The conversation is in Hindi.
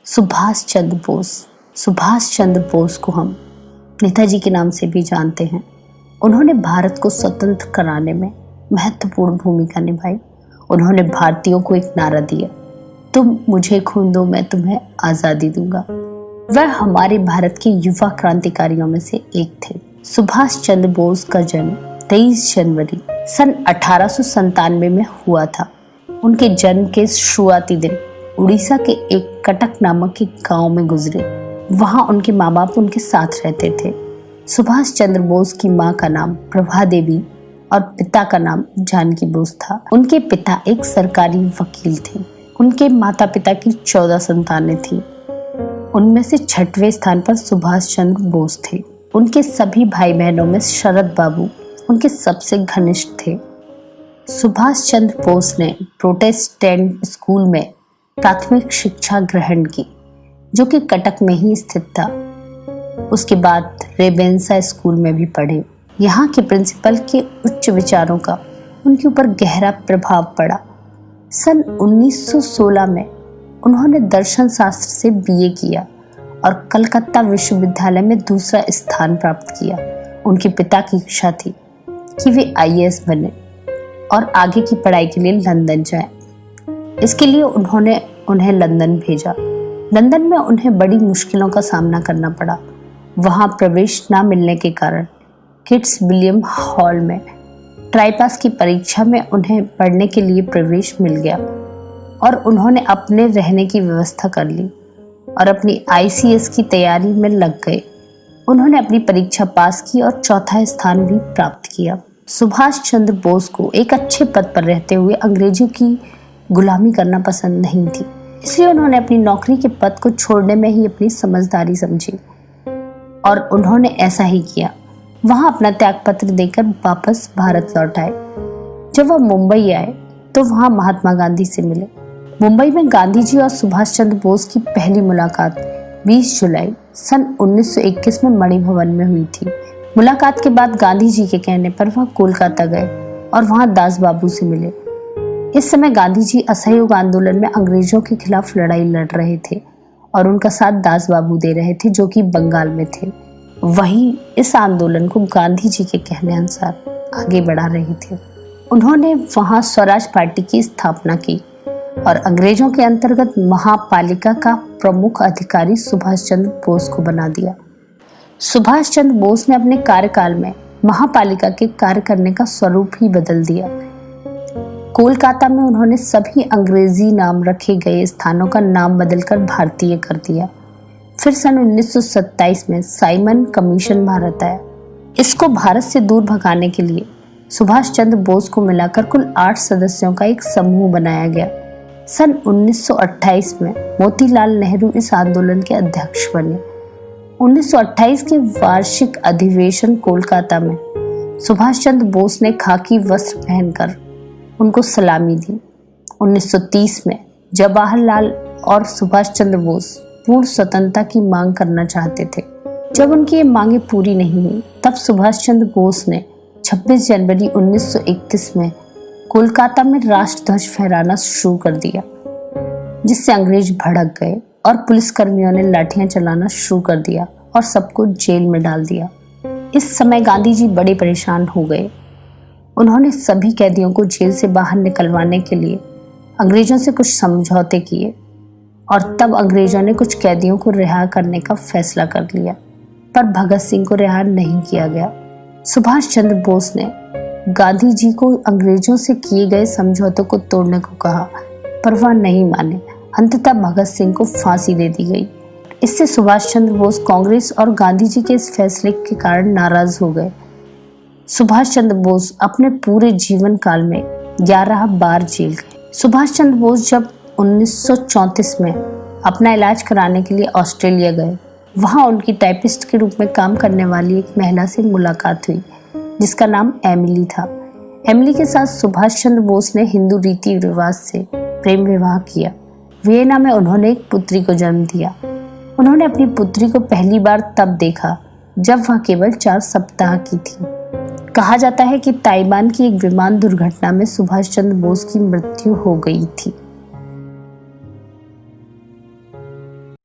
सुभाष चंद्र बोस। सुभाष चंद्र बोस को हम नेताजी के नाम से भी जानते हैं। उन्होंने भारत को स्वतंत्र कराने में महत्वपूर्ण भूमिका निभाई। उन्होंने भारतीयों को एक नारा दिया, तुम मुझे खून दो, मैं तुम्हें आज़ादी दूंगा। वह हमारे भारत के युवा क्रांतिकारियों में से एक थे। सुभाष चंद्र बोस का जन्म 23 जनवरी सन 1897 में हुआ था। उनके जन्म के शुरुआती दिन उड़ीसा के एक कटक नामक एक गांव में गुजरे। वहां उनके माँ बाप उनके साथ रहते थे। सुभाष चंद्र बोस की माँ का नाम प्रभा देवी और पिता का नाम जानकी बोस था। उनके पिता एक सरकारी वकील थे। उनके माता पिता की 14 संतानें थीं। उनमें से 6वें स्थान पर सुभाष चंद्र बोस थे। उनके सभी भाई बहनों में शरद बाबू उनके सबसे घनिष्ठ थे। सुभाष चंद्र बोस ने प्रोटेस्टेंट स्कूल में प्राथमिक शिक्षा ग्रहण की, जो कि कटक में ही स्थित था। उसके बाद रेवेंसा स्कूल में भी पढ़े। यहाँ के प्रिंसिपल के उच्च विचारों का उनके ऊपर गहरा प्रभाव पड़ा। सन 1916 में उन्होंने दर्शन शास्त्र से बीए किया और कलकत्ता विश्वविद्यालय में दूसरा स्थान प्राप्त किया। उनके पिता की इच्छा थी कि वे आईएएस बने और आगे की पढ़ाई के लिए लंदन जाएं। इसके लिए उन्होंने उन्हें लंदन भेजा। लंदन में उन्हें बड़ी मुश्किलों का सामना करना पड़ा। वहां प्रवेश न मिलने के कारण किड्स विलियम हॉल में ट्राईपास की परीक्षा में उन्हें पढ़ने के लिए प्रवेश मिल गया और उन्होंने अपने रहने की व्यवस्था कर ली और अपनी आईसीएस की तैयारी में लग गए। उन्होंने अपनी परीक्षा पास की और चौथा स्थान भी प्राप्त किया। सुभाष चंद्र बोस को एक अच्छे पद पर रहते हुए अंग्रेजों की गुलामी करना पसंद नहीं थी, इसलिए उन्होंने अपनी नौकरी के पद को छोड़ने में ही अपनी समझदारी समझी और उन्होंने ऐसा ही किया। वहां अपना त्यागपत्र देकर वापस भारत लौट आए। जब वह मुंबई आए तो वहां महात्मा गांधी से मिले। मुंबई में गांधी जी और सुभाष चंद्र बोस की पहली मुलाकात 20 जुलाई सन 1921 में मणिभवन में हुई थी। मुलाकात के बाद गांधी जी के कहने पर वह कोलकाता गए और वहां दास बाबू से मिले। इस समय गांधी जी असहयोग आंदोलन में अंग्रेजों के खिलाफ लड़ाई लड़ रहे थे और उनका साथ दास बाबू दे रहे थे, जो कि बंगाल में थे। वही इस आंदोलन को गांधी जी के कहने अनुसार आगे बढ़ा रहे थे। उन्होंने वहां स्वराज पार्टी की स्थापना की और अंग्रेजों के अंतर्गत महापालिका का प्रमुख अधिकारी सुभाष चंद्र बोस को बना दिया। सुभाष चंद्र बोस ने अपने कार्यकाल में महापालिका के कार्य करने का स्वरूप ही बदल दिया। कोलकाता में उन्होंने सभी अंग्रेजी नाम रखे गए स्थानों का नाम बदलकर भारतीय कर दिया। फिर सन 1927 में साइमन कमीशन भारत आया। इसको भारत से दूर भगाने के लिए सुभाष चंद्र बोस को मिलाकर कुल 8 सदस्यों का एक समूह बनाया गया। सन 1928 में मोतीलाल नेहरू इस आंदोलन के अध्यक्ष बने। 1928 के वार्षिक अधिवेशन कोलकाता में सुभाष चंद्र बोस ने खाकी वस्त्र पहनकर उनको सलामी दी। 1930 में जवाहरलाल और सुभाष चंद्र बोस पूर्ण स्वतंत्रता की मांग करना चाहते थे। जब उनकी ये मांगे पूरी नहीं हुई, तब सुभाष चंद्र बोस ने 26 जनवरी 1931 में कोलकाता में राष्ट्रध्वज फहराना शुरू कर दिया, जिससे अंग्रेज भड़क गए और पुलिसकर्मियों ने लाठियां चलाना शुरू कर दिया और सबको जेल में डाल दिया। इस समय गांधी जी बड़े परेशान हो गए। उन्होंने सभी कैदियों को जेल से बाहर निकलवाने के लिए अंग्रेजों से कुछ समझौते किए और तब अंग्रेजों ने कुछ कैदियों को रिहा करने का फैसला कर लिया, पर भगत सिंह को रिहा नहीं किया गया। सुभाष चंद्र बोस ने गांधी जी को अंग्रेजों से किए गए समझौतों को तोड़ने को कहा, पर वह नहीं माने। अंततः भगत सिंह को फांसी दे दी गई। इससे सुभाष चंद्र बोस कांग्रेस और गांधी जी के इस फैसले के कारण नाराज हो गए। सुभाष चंद्र बोस अपने पूरे जीवन काल में 11 बार जेल गए। सुभाष चंद्र बोस जब 1934 में अपना इलाज कराने के लिए ऑस्ट्रेलिया गए, वहां उनकी टाइपिस्ट के रूप में काम करने वाली एक महिला से मुलाकात हुई, जिसका नाम एमिली था। एमिली के साथ सुभाष चंद्र बोस ने हिंदू रीति रिवाज से प्रेम विवाह किया। वियना में उन्होंने एक पुत्री को जन्म दिया। उन्होंने अपनी पुत्री को पहली बार तब देखा जब वह केवल 4 सप्ताह की थी। कहा जाता है कि ताइवान की एक विमान दुर्घटना में सुभाष चंद्र बोस की मृत्यु हो गई थी।